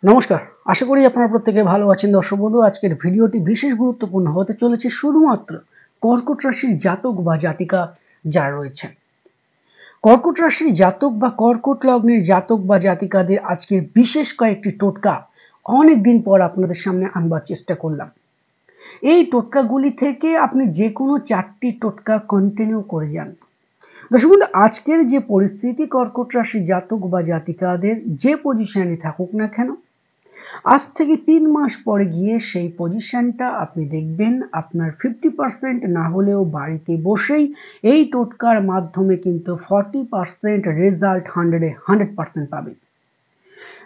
নমস্কার, আশা করি আপনারা প্রত্যেকে ভালো আছেন। দর্শক বন্ধু, আজকের ভিডিওটি বিশেষ গুরুত্বপূর্ণ হতে চলেছে শুধুমাত্র কর্কট রাশির জাতক বা জাতিকা যারা রয়েছেন। কর্কট রাশির জাতক বা কর্কট লগ্নের জাতক বা জাতিকাদের আজকের বিশেষ কয়েকটি টোটকা অনেকদিন পর আপনাদের সামনে আনবার চেষ্টা করলাম। এই টোটকাগুলি থেকে আপনি যে কোনো 4টি টোটকা কন্টিনিউ করে যান। দর্শক বন্ধু, আজকের যে পরিস্থিতি কর্কট রাশির জাতক বা জাতিকাদের যে পজিশনে থাকুক না কেন, আজ থেকে 3 মাস পরে গিয়ে সেই পজিশনটা আপনি দেখবেন আপনার 50% না হলেও বাড়িতে বসেই এই টোটকার মাধ্যমে কিন্তু 40% রেজাল্ট 100% পাবেন।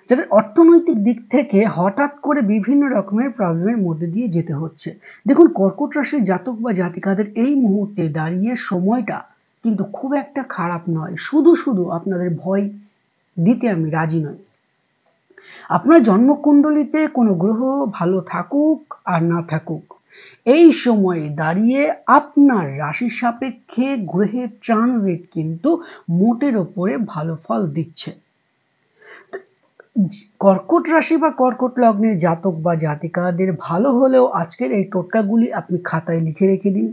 যাদের অর্থনৈতিক দিক থেকে হঠাৎ করে বিভিন্ন রকমের প্রবলেমের মধ্যে দিয়ে যেতে হচ্ছে। দেখুন, কর্কট রাশির জাতক বা জাতিকাদের এই মুহূর্তে দাঁড়িয়ে সময়টা কিন্তু খুব একটা খারাপ নয়। শুধু আপনাদের ভয় দিতে আমি রাজি নই। আপনার জন্মকুণ্ডলিতে কোনো গ্রহ ভালো থাকুক আর না থাকুক, এই সময়ে দাঁড়িয়ে আপনার রাশি সাপেক্ষে গ্রহের ট্রানজিট কিন্তু মোটের ওপরে ভালো ফল দিচ্ছে। কর্কট রাশি বা কর্কট লগ্নের জাতক বা জাতিকাদের ভালো হলেও আজকের এই টোটকাগুলি আপনি খাতায় লিখে রেখে দিন।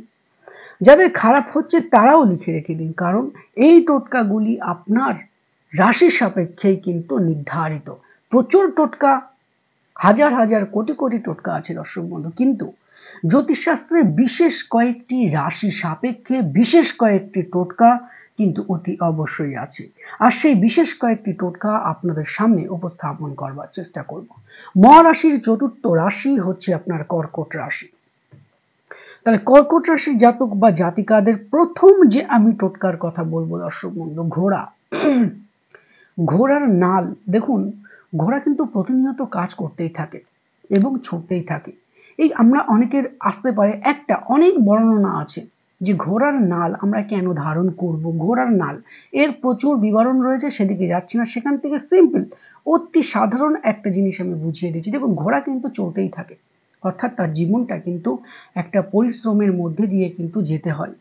যাদের খারাপ হচ্ছে তারাও লিখে রেখে দিন, কারণ এই টোটকাগুলি আপনার রাশি সাপেক্ষেই কিন্তু নির্ধারিত। প্রচুর টোটকা, হাজার কোটি টোটকা আছে দর্শক বন্ধু, কিন্তু জ্যোতিষশাস্ত্রে বিশেষ কয়েকটি রাশি সাপেক্ষে বিশেষ কয়েকটি টোটকা কিন্তু অতি অবশ্যই আছে। আর সেই বিশেষ কয়েকটি টোটকা আপনাদের সামনে উপস্থাপন করবার চেষ্টা করব। মহারাশির চতুর্থ রাশি হচ্ছে আপনার কর্কট রাশি। তাহলে কর্কট রাশির জাতক বা জাতিকাদের প্রথম যে আমি টোটকার কথা বলবো দর্শক বন্ধু, ঘোড়া। ঘোড়ার নাল। দেখুন, ঘোড়া কিন্তু প্রতিনিয়ত কাজ করতেই থাকে এবং ছুটতেই থাকে। এই আমরা অনেকের আসতে পারে একটা অনেক বর্ণনা আছে যে ঘোড়ার নাল আমরা কেন ধারণ করব। ঘোড়ার নাল এর প্রচুর বিবরণ রয়েছে, সেদিকে যাচ্ছি না। সেখান থেকে সিম্পল অতি সাধারণ একটা জিনিস আমি বুঝিয়ে দিচ্ছি। দেখুন, ঘোড়া কিন্তু চলতেই থাকে, অর্থাৎ তার জীবনটা কিন্তু একটা পরিশ্রমের মধ্যে দিয়ে কিন্তু যেতে হয়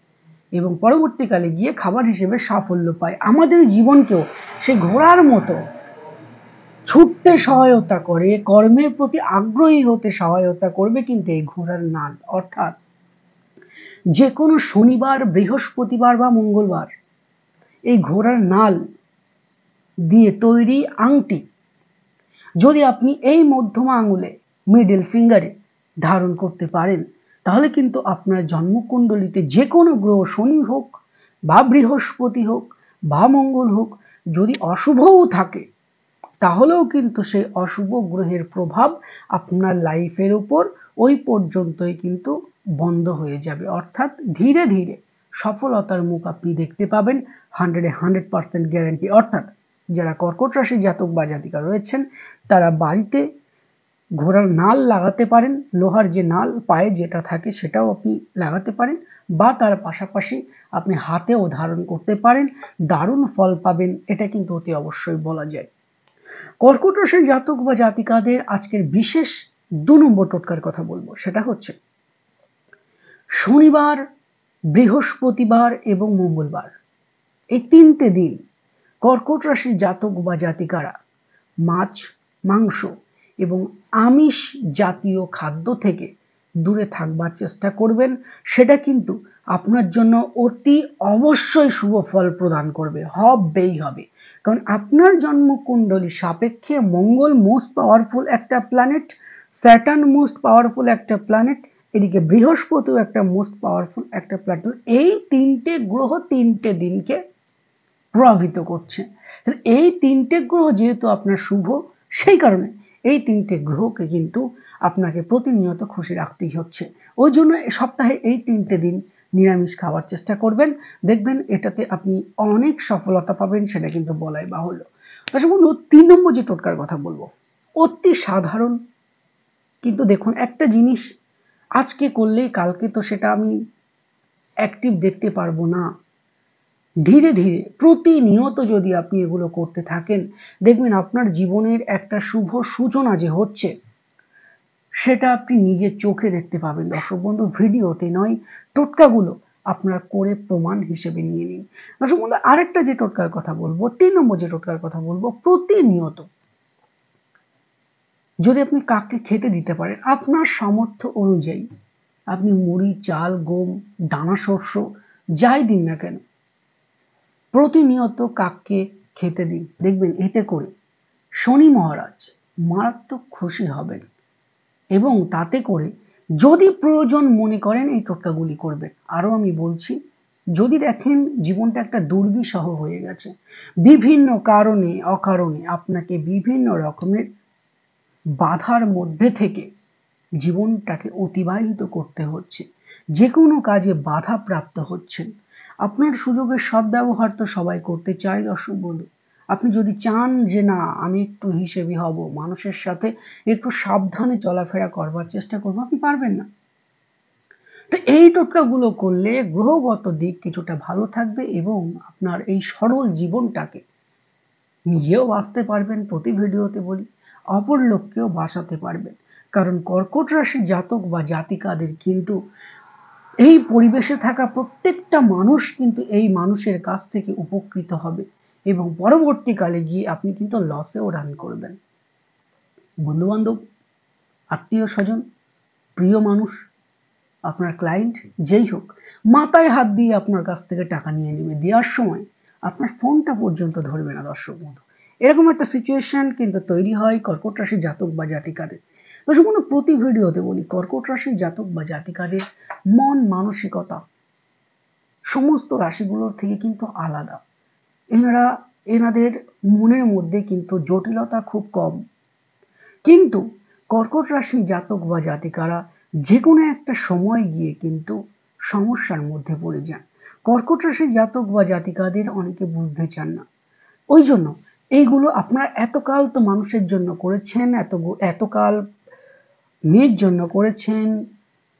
এবং পরবর্তীকালে গিয়ে খাবার হিসেবে সাফল্য পায়। আমাদের জীবনকেও সেই ঘোড়ার মতো ছুটতে সহায়তা করে, কর্মের প্রতি আগ্রহী হতে সহায়তা করবে কিন্তু এই ঘোড়ার নাল। অর্থাৎ যে কোনো শনিবার, বৃহস্পতিবার বা মঙ্গলবার এই ঘোড়ার নাল দিয়ে তৈরি আংটি যদি আপনি এই মধ্যমা আঙুলে, মিডল ফিঙ্গারে ধারণ করতে পারেন, তাহলে কিন্তু আপনার জন্মকুণ্ডলিতে যে কোনো গ্রহ, শনি হোক বা বৃহস্পতি হোক বা মঙ্গল হোক, যদি অশুভও থাকে তাহলেও কিন্তু সেই অশুভ গ্রহের প্রভাব আপনার লাইফের উপর ওই পর্যন্তই কিন্তু বন্ধ হয়ে যাবে। অর্থাৎ ধীরে ধীরে সফলতার মুখ আপনি দেখতে পাবেন, 100% গ্যারান্টি। অর্থাৎ যারা কর্কট রাশি জাতক বা জাতিকা রয়েছেন তারা বাড়িতে ঘোড়ার নাল লাগাতে পারেন। লোহার যে নাল পায়ে যেটা থাকে সেটাও আপনি লাগাতে পারেন, বা তার পাশাপাশি আপনি হাতেও ধারণ করতে পারেন। দারুণ ফল পাবেন, এটা কিন্তু অতি অবশ্যই বলা যায়। কর্কট রাশির জাতক বা জাতিকাদের আজকের বিশেষ 2 নম্বর টোটকার কথা বলবো, সেটা হচ্ছে শনিবার, বৃহস্পতিবার এবং মঙ্গলবার এই 3টে দিন কর্কট রাশির জাতক বা জাতিকারা মাছ, মাংস এবং আমিষ জাতীয় খাদ্য থেকে দূরে থাকবার চেষ্টা করবেন। সেটা কিন্তু আপনার জন্য অতি অবশ্যই শুভ ফল প্রদান করবে, হবেই হবে। কারণ আপনার জন্মকুণ্ডলী সাপেক্ষে মঙ্গল মোস্ট পাওয়ারফুল একটা প্ল্যানেট, স্যাটার্ন মোস্ট পাওয়ারফুল একটা প্ল্যানেট, এদিকে বৃহস্পতিও একটা মোস্ট পাওয়ারফুল একটা প্ল্যানেট। এই 3টে গ্রহ 3টে দিনকে প্রভাবিত করছে। তাহলে এই 3টে গ্রহ যেহেতু আপনার শুভ, সেই কারণে এই 3টে গ্রহকে কিন্তু আপনাকে প্রতিনিয়ত খুশি রাখতেই হচ্ছে। ওই জন্য সপ্তাহে এই 3টে দিন নিরামিষ খাওয়ার চেষ্টা করবেন, দেখবেন এটাতে আপনি অনেক সফলতা পাবেন, সেটা কিন্তু বলাই বাহুল্য। দর্শক বন্ধু, 3 নম্বর যে টোটকার কথা বলবো অতি সাধারণ, কিন্তু দেখুন একটা জিনিস আজকে করলেই কালকে তো সেটা আমি অ্যাক্টিভ দেখতে পারবো না। ধীরে ধীরে প্রতিনিয়ত যদি আপনি এগুলো করতে থাকেন, দেখবেন আপনার জীবনের একটা শুভ সূচনা যে হচ্ছে সেটা আপনি নিজের চোখে দেখতে পাবেন। দর্শক বন্ধু, ভিডিওতে নয়, টোটকাগুলো আপনারা করে প্রমাণ হিসেবে নিয়ে নিন। দর্শক বন্ধু, আরেকটা যে টোটকার কথা বলবো, 3 নম্বর যে টোটকার কথা বলবো, প্রতিনিয়ত যদি আপনি কাককে খেতে দিতে পারেন আপনার সামর্থ্য অনুযায়ী, আপনি মুড়ি, চাল, গম, দানা শস্য যাই দিন না কেন, প্রতিনিয়ত কাককে খেতে দিন। দেখবেন এতে করে শনি মহারাজ মারাত্মক খুশি হবেন এবং তাতে করে যদি প্রয়োজন মনে করেন এই টোটকাগুলি করবেন। আরও আমি বলছি, যদি দেখেন জীবনটা একটা দুর্বিষহ হয়ে গেছে, বিভিন্ন কারণে অকারণে আপনাকে বিভিন্ন রকমের বাধার মধ্যে থেকে জীবনটাকে অতিবাহিত করতে হচ্ছে, যে কোনো কাজে বাধা প্রাপ্ত হচ্ছেন, আপনার সুযোগের সদ্ব্যবহার তো সবাই করতে চায় দর্শক বন্ধু। আপনি যদি চান যে না আমি একটু হিসেবি হব, মানুষের সাথে একটু সাবধানে চলাফেরা করবার চেষ্টা করবো, আপনি পারবেন না। তো এই টোটকাগুলো করলে গ্রহগত দিক কিছুটা ভালো থাকবে এবং আপনার এই সরল জীবনটাকে নিজেও বাঁচতে পারবেন, প্রতি ভিডিওতে বলি, অপর লোককেও বাঁচাতে পারবেন। কারণ কর্কট রাশি জাতক বা জাতিকাদের কিন্তু এই পরিবেশে থাকা প্রত্যেকটা মানুষ কিন্তু এই মানুষের কাছ থেকে উপকৃত হবে এবং পরবর্তীকালে গিয়ে আপনি কিন্তু লসেও রান করবেন। বন্ধুবান্ধব, আত্মীয় স্বজন, প্রিয় মানুষ, আপনার ক্লায়েন্ট যেই হোক, মাথায় হাত দিয়ে আপনার কাছ থেকে টাকা নিয়ে নেবে, দেওয়ার সময় আপনার ফোনটা পর্যন্ত ধরবে না দর্শক বন্ধু। এরকম একটা সিচুয়েশন কিন্তু তৈরি হয় কর্কট রাশি জাতক বা জাতিকাদের। দর্শক বন্ধু, প্রতি ভিডিওতে বলি কর্কট রাশি জাতক বা জাতিকাদের মন মানসিকতা সমস্ত রাশিগুলোর থেকে কিন্তু আলাদা। এনাদের মনের মধ্যে কিন্তু জটিলতা খুব কম, কিন্তু কর্কট রাশি জাতক বা জাতিকারা যে কোনো একটা সময় গিয়ে কিন্তু সমস্যার মধ্যে পড়ে যান। কর্কট রাশি জাতক বা জাতিকাদের অনেকে বুঝতে চান না, ওই জন্য এইগুলো আপনারা এতকাল তো মানুষের জন্য করেছেন, এতকাল মেয়ের জন্য করেছেন,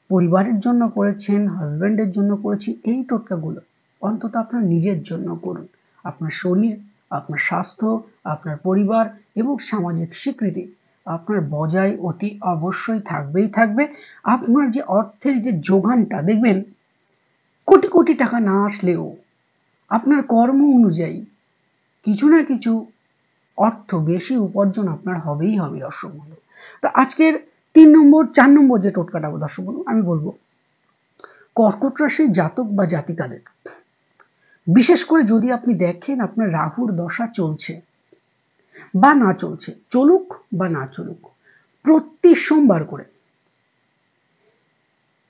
পরিবারের জন্য করেছেন, হাজব্যান্ডের জন্য করেছেন, এই টোটকাগুলো অন্তত আপনার নিজের জন্য করুন। আপনার শরীর, আপনার স্বাস্থ্য, আপনার পরিবার এবং সামাজিক স্বীকৃতি আপনার বজায় অতি অবশ্যই থাকবেই থাকবে। আপনার যে অর্থের যে যোগানটা দেখবেন কোটি কোটি টাকা না আসলেও আপনার কর্ম অনুযায়ী কিছু না কিছু অর্থ বেশি উপার্জন আপনার হবেই হবে দর্শক বন্ধু। তো আজকের 3 নম্বর 4 নম্বর যে টোটকাটা দর্শক বন্ধু আমি বলবো, কর্কট রাশির জাতক বা জাতিকাদের বিশেষ করে যদি আপনি দেখেন আপনার রাহুর দশা চলছে বা না চলছে, চলুক বা না চলুক, প্রতি সোমবার করে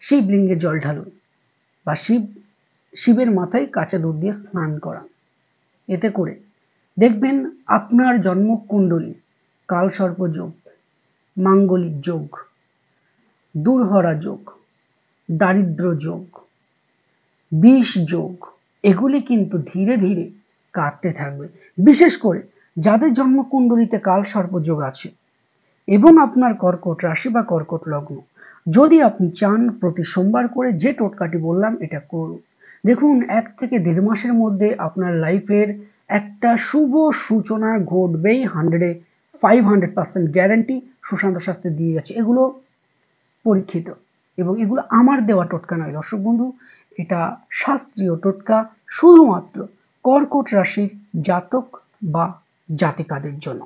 শিবলিঙ্গে জল ঢালুন বা শিবের মাথায় কাঁচা দুধ দিয়ে স্নান করান। এতে করে দেখবেন আপনার জন্মকুণ্ডলী কালসর্প যোগ, মাঙ্গলিক যোগ, দুর্হরা যোগ, দারিদ্র যোগ, বিষ যোগ, এগুলি কিন্তু ধীরে ধীরে কাটতে থাকবে। বিশেষ করে যাদের জন্মকুণ্ডলীতে কালসর্প যোগ আছে এবং আপনার কর্কট রাশি বা কর্কট লগ্ন, যদি আপনি চান প্রতি সোমবার করে যে টোটকাটি বললাম এটা করুন। দেখুন 1 থেকে 1.5 মাসের মধ্যে আপনার লাইফের একটা শুভ সূচনা ঘটবেই। 500% গ্যারান্টি সুশান্ত শাস্ত্রী দিয়ে গেছে, এগুলো পরীক্ষিত এবং এগুলো আমার দেওয়া টোটকা নয় দর্শক বন্ধু, এটা শাস্ত্রীয় টোটকা শুধুমাত্র কর্কট রাশির জাতক বা জাতিকাদের জন্য।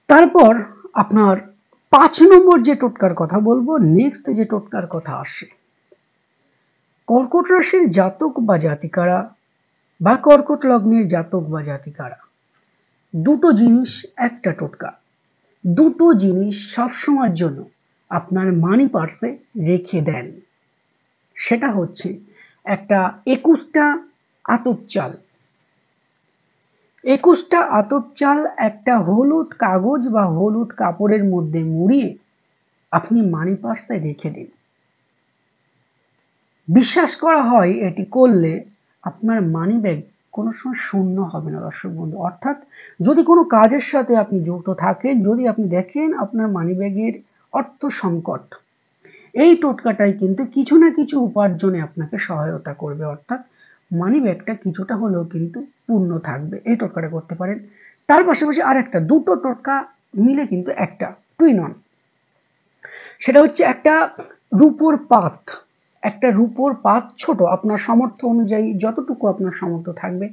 তারপর আপনার 5 নম্বর যে টোটকার কথা বলবো, নেক্সট যে টোটকার কথা আসে, কর্কট রাশির জাতক বা জাতিকারা বা কর্কট লগ্নের জাতক বা জাতিকারা দুটো জিনিস, একটা টোটকা, দুটো জিনিস সবসময়ের জন্য আপনার মানি পার্সে রেখে দেন। সেটা হচ্ছে একটা 21টা আতপ চাল। 21টা আতপ চাল একটা হলুদ কাগজ বা হলুদ কাপড়ের মধ্যে মুড়িয়ে আপনি মানি পার্সে রেখে দিন। বিশ্বাস করা হয় এটি করলে আপনার মানি ব্যাগ কোনো সময় শূন্য হবে না দর্শক বন্ধু। অর্থাৎ যদি কোনো কাজের সাথে আপনি যুক্ত থাকেন, যদি আপনি দেখেন আপনার মানি ব্যাগের অর্থ সংকট, এই টোটকাটাই কিন্তু কিছু না কিছু উপার্জনে আপনাকে সহায়তা করবে। অর্থাৎ মানি ব্যাগটা কিছুটা হলেও কিন্তু পূর্ণ থাকবে, এই টোটকাটা করতে পারেন। তার পাশাপাশি আর একটা, দুটো টোটকা মিলে কিন্তু একটা টুইন অন, সেটা হচ্ছে একটা রূপোর পাত। একটা রূপোর পাত, ছোট আপনার সামর্থ্য অনুযায়ী যতটুকু আপনার সামর্থ্য থাকবে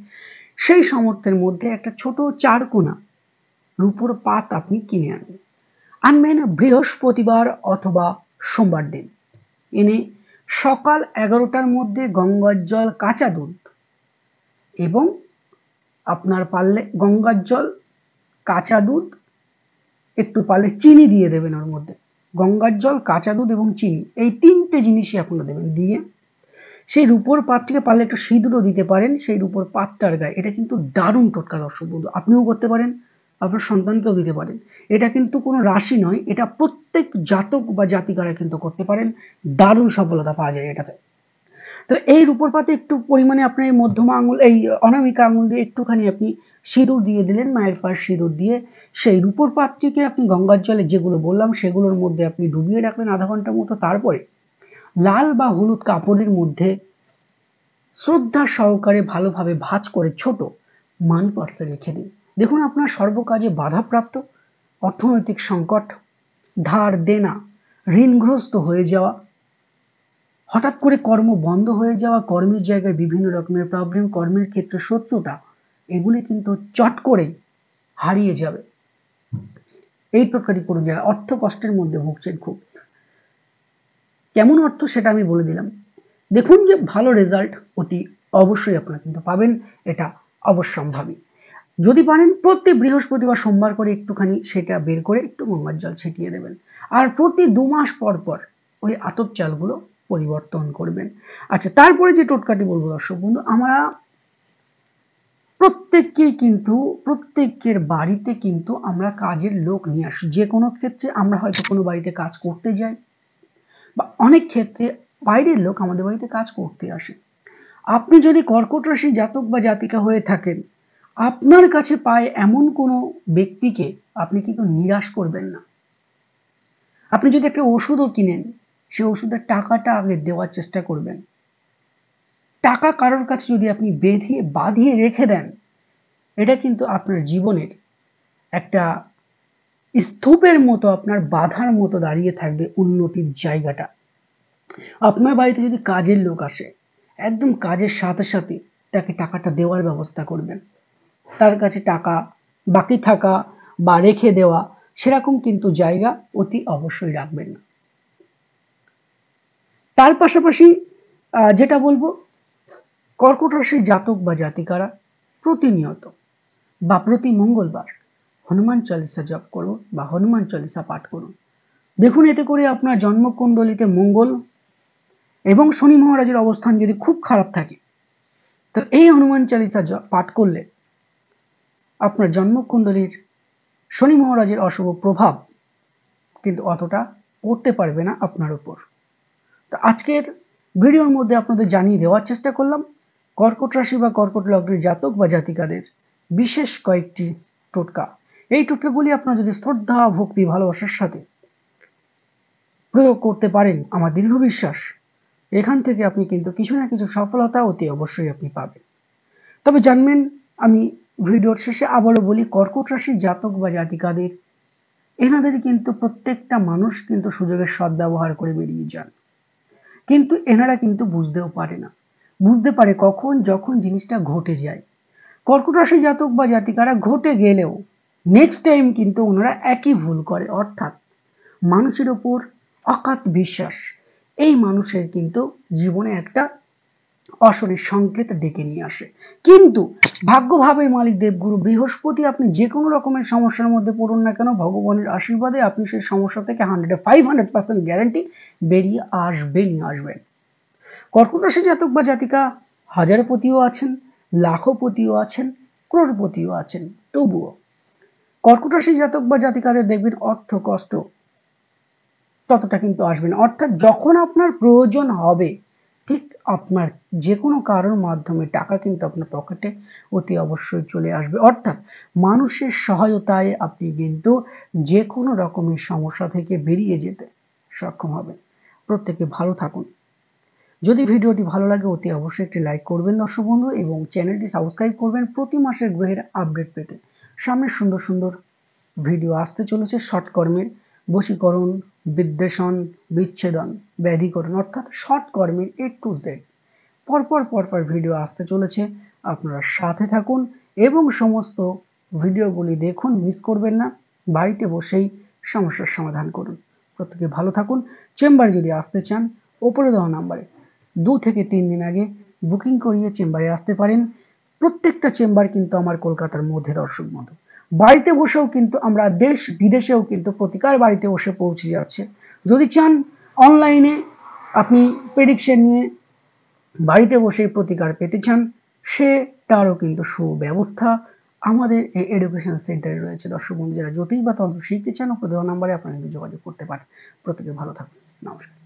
সেই সামর্থ্যের মধ্যে একটা ছোট 4 কোনা রূপোর পাত আপনি কিনে আনবেন বৃহস্পতিবার অথবা সোমবার দিন। এনে সকাল 11টার মধ্যে গঙ্গার জল, কাঁচা দুধ এবং আপনার পারলে গঙ্গার জল, কাঁচা দুধ, একটু পারলে চিনি দিয়ে দেবেন ওর মধ্যে। গঙ্গার জল, কাঁচা দুধ এবং চিনি, এই 3টে জিনিসই আপনারা দেবেন। দিয়ে সেই রূপোর পাতটিকে পারলে একটু সিঁদুরও দিতে পারেন সেই রূপোর পাতটার গায়ে। এটা কিন্তু দারুণ টোটকা দর্শক বন্ধু, আপনিও করতে পারেন, আপনার সন্তানকেও দিতে পারেন। এটা কিন্তু কোনো রাশি নয়, এটা প্রত্যেক জাতক বা জাতিকারা কিন্তু করতে পারেন, দারুণ সফলতা পাওয়া যায় এটাতে। তো এই রূপোর পাতে একটু পরিমাণে আপনার এই মধ্যমা আঙুল, এই অনামিকা আঙুল দিয়ে একটুখানি আপনি সিঁদুর দিয়ে দিলেন, মায়ের পায়ের সিঁদুর দিয়ে সেই রূপোর পাতটিকে আপনি গঙ্গার জলে যেগুলো বললাম সেগুলোর মধ্যে আপনি ডুবিয়ে রাখলেন আধা ঘন্টার মতো। তারপরে লাল বা হলুদ কাপড়ের মধ্যে শ্রদ্ধা সহকারে ভালোভাবে ভাঁজ করে ছোট মানি পার্সে রেখে দিন। দেখুন আপনার সর্বকাজে বাধাপ্রাপ্ত, অর্থনৈতিক সংকট, ধার দেনা, ঋণগ্রস্ত হয়ে যাওয়া, হঠাৎ করে কর্ম বন্ধ হয়ে যাওয়া, কর্মের জায়গায় বিভিন্ন রকমের প্রবলেম, কর্মের ক্ষেত্রে শত্রুতা, এগুলি কিন্তু চট করে হারিয়ে যাবে। এই প্রকারই করুন যারা অর্থ কষ্টের মধ্যে ভুগছেন খুব। কেমন অর্থ সেটা আমি বলে দিলাম। দেখুন যে ভালো রেজাল্ট অতি অবশ্যই আপনারা কিন্তু পাবেন, এটা অবশ্যম্ভাবী। যদি পারেন প্রতি বৃহস্পতিবার সোমবার করে একটুখানি সেটা বের করে একটু গঙ্গার জল ছিটিয়ে দেবেন। আর প্রতি 2 মাস পর পর ওই আতপ চালগুলো পরিবর্তন করবেন। আচ্ছা, তারপরে যে টোটকাটি বলবো দর্শক বন্ধু, আমরা প্রত্যেককেই কিন্তু প্রত্যেকের বাড়িতে কিন্তু আমরা কাজের লোক নিয়ে আসি। যে কোনো ক্ষেত্রে আমরা হয়তো কোনো বাড়িতে কাজ করতে যাই বা অনেক ক্ষেত্রে বাইরের লোক আমাদের বাড়িতে কাজ করতে আসে। আপনি যদি কর্কট রাশি জাতক বা জাতিকা হয়ে থাকেন, আপনার কাছে পায় এমন কোনো ব্যক্তিকে আপনি কিন্তু নিরাশ করবেন না। আপনি যদি একটা ওষুধও কিনেন, সেই ওষুধের টাকাটা আগে দেওয়ার চেষ্টা করবেন। টাকা কারোর কাছে যদি আপনি বাঁধিয়ে রেখে দেন, এটা কিন্তু আপনার জীবনের একটা স্তূপের মতো, আপনার বাধার মতো দাঁড়িয়ে থাকবে উন্নতির জায়গাটা। আপনার বাড়িতে যদি কাজের লোক আসে, একদম কাজের সাথে সাথে তাকে টাকাটা দেওয়ার ব্যবস্থা করবেন। তার কাছে টাকা বাকি থাকা বা রেখে দেওয়া সেরকম কিন্তু জায়গা অতি অবশ্যই রাখবেন না। তার পাশাপাশি যেটা বলবো, কর্কট রাশির জাতক বা জাতিকারা প্রতিনিয়ত বা প্রতি মঙ্গলবার হনুমান চালিসা জপ করুন বা হনুমান চালিসা পাঠ করুন। দেখুন এতে করে আপনার জন্মকুণ্ডলিতে মঙ্গল এবং শনি মহারাজের অবস্থান যদি খুব খারাপ থাকে, তাহলে এই হনুমান চালিসা পাঠ করলে আপনার জন্মকুণ্ডলীর শনি মহারাজের অশুভ প্রভাব কিন্তু অতটা পড়তে পারবে না আপনার উপর। তো আজকের ভিডিওর মধ্যে আপনাদের জানিয়ে দেওয়ার চেষ্টা করলাম কর্কট রাশি বা কর্কট লগ্নের জাতক বা জাতিকাদের বিশেষ কয়েকটি টোটকা। এই টোটকাগুলি আপনারা যদি শ্রদ্ধা, ভক্তি, ভালোবাসার সাথে প্রয়োগ করতে পারেন, আমার দৃঢ় বিশ্বাস এখান থেকে আপনি কিন্তু কিছু না কিছু সফলতা অতি অবশ্যই আপনি পাবেন। তবে জানবেন, আমি ভিডিওর শেষে আবারও বলি, কর্কট রাশির জাতক বা জাতিকাদের এনাদের কিন্তু প্রত্যেকটা মানুষ কিন্তু সুযোগের সদ্ব্যবহার করে বেরিয়ে যান, কিন্তু এনারা কিন্তু বুঝতেও পারে না। বুঝতে পারে কখন, যখন জিনিসটা ঘটে যায়। কর্কট রাশি জাতক বা জাতিকারা ঘটে গেলেও নেক্সট টাইম কিন্তু ওনারা একই ভুল করে, অর্থাৎ মানুষের ওপর অকাট বিশ্বাস এই মানুষের কিন্তু জীবনে একটা অশনির সংকেত ডেকে নিয়ে আসে। কিন্তু ভাগ্যভাবের মালিক দেবগুরু বৃহস্পতি, আপনি যে কোনো রকমের সমস্যার মধ্যে পড়ুন না কেন, ভগবানের আশীর্বাদে আপনি সেই সমস্যা থেকে 100% গ্যারান্টি বেরিয়ে আসবেন। কর্কট রাশি জাতক বা জাতিকা হাজারপতিও আছেন, লাখপতিও আছেন, ক্রোড়পতিও আছেন, তবুও কর্কট রাশি জাতক বা জাতিকাদের দেখবেন অর্থ কষ্ট ততটা কিন্তু আসবে না। অর্থাৎ যখন আপনার প্রয়োজন হবে, ঠিক আপনার যে কোনো কারোর মাধ্যমে টাকা কিন্তু আপনার পকেটে অতি অবশ্যই চলে আসবে। অর্থাৎ মানুষের সহায়তায় আপনি কিন্তু যে কোনো রকমের সমস্যা থেকে বেরিয়ে যেতে সক্ষম হবেন। প্রত্যেকে ভালো থাকুন। যদি ভিডিওটি ভালো লাগে অতি অবশ্যই একটি লাইক করবেন দর্শক বন্ধু, এবং চ্যানেলটি সাবস্ক্রাইব করবেন প্রতি মাসের গ্রহের আপডেট পেতে। সামনে সুন্দর সুন্দর ভিডিও আসতে চলেছে সৎকর্মের, বশীকরণ, বিদ্বেষণ, বিচ্ছেদন, ব্যাধিকরণ, অর্থাৎ সৎকর্মের A to Z পরপর ভিডিও আসতে চলেছে। আপনারা সাথে থাকুন এবং সমস্ত ভিডিওগুলি দেখুন, মিস করবেন না। বাড়িতে বসেই সমস্যার সমাধান করুন। প্রত্যেকে ভালো থাকুন। চেম্বারে যদি আসতে চান ওপরে দেওয়া নাম্বারে 2 থেকে 3 দিন আগে বুকিং করিয়ে চেম্বারে আসতে পারেন। প্রত্যেকটা চেম্বার কিন্তু আমার কলকাতার মধ্যে দর্শক বন্ধু। বাড়িতে বসেও কিন্তু আমরা দেশ বিদেশেও কিন্তু প্রতিকার বাড়িতে বসে পৌঁছে যাচ্ছে। যদি চান অনলাইনে আপনি প্রেডিকশন নিয়ে বাড়িতে বসেই প্রতিকার পেতে চান, সেটারও কিন্তু সুব্যবস্থা আমাদের এই এডুকেশন সেন্টারে রয়েছে। দর্শক বন্ধু যারা জ্যোতিষ বা তন্ত্র শিখতে চান ওপরে দেওয়া নাম্বারে আপনারা কিন্তু যোগাযোগ করতে পারেন। প্রত্যেকে ভালো থাকুন। নমস্কার।